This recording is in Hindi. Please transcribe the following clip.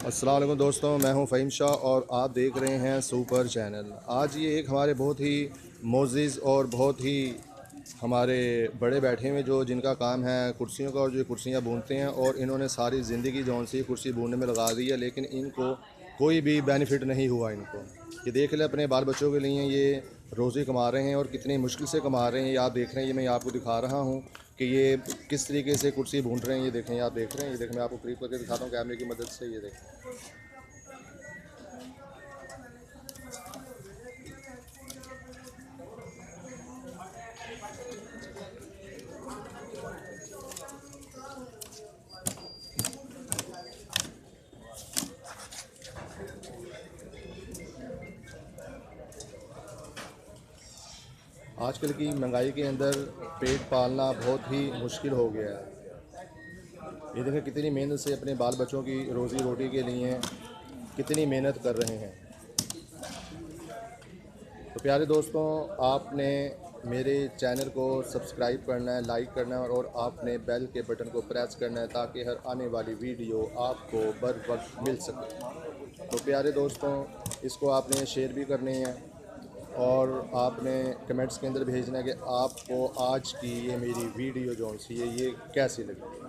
अस्सलाम वालेकुम दोस्तों, मैं हूं फ़हीम शाह और आप देख रहे हैं सुपर चैनल। आज ये एक हमारे बहुत ही मोअज़्ज़िज़ और बहुत ही हमारे बड़े बैठे हुए जो जिनका काम है कुर्सियों का, और जो कुर्सियां बुनते हैं, और इन्होंने सारी ज़िंदगी जौन सी कुर्सी बुनने में लगा दी है, लेकिन इनको कोई भी बेनिफिट नहीं हुआ इनको। ये देख ले, अपने बाल बच्चों के लिए ये रोज़ी कमा रहे हैं और कितनी मुश्किल से कमा रहे हैं। ये आप देख रहे हैं, ये मैं आपको दिखा रहा हूँ कि ये किस तरीके से कुर्सी भून रहे हैं। ये देखें, आप देख रहे हैं, ये देखें, मैं आपको करीब करके दिखाता हूँ कैमरे की मदद से। ये देखें, आजकल की महंगाई के अंदर पेट पालना बहुत ही मुश्किल हो गया है। ये देखें कितनी मेहनत से अपने बाल बच्चों की रोज़ी रोटी के लिए कितनी मेहनत कर रहे हैं। तो प्यारे दोस्तों, आपने मेरे चैनल को सब्सक्राइब करना है, लाइक करना है, और आपने बेल के बटन को प्रेस करना है ताकि हर आने वाली वीडियो आपको बर वक्त मिल सके। तो प्यारे दोस्तों, इसको आपने शेयर भी करने हैं और आपने कमेंट्स के अंदर भेजना है कि आपको आज की ये मेरी वीडियो जो सी है ये कैसी लगी।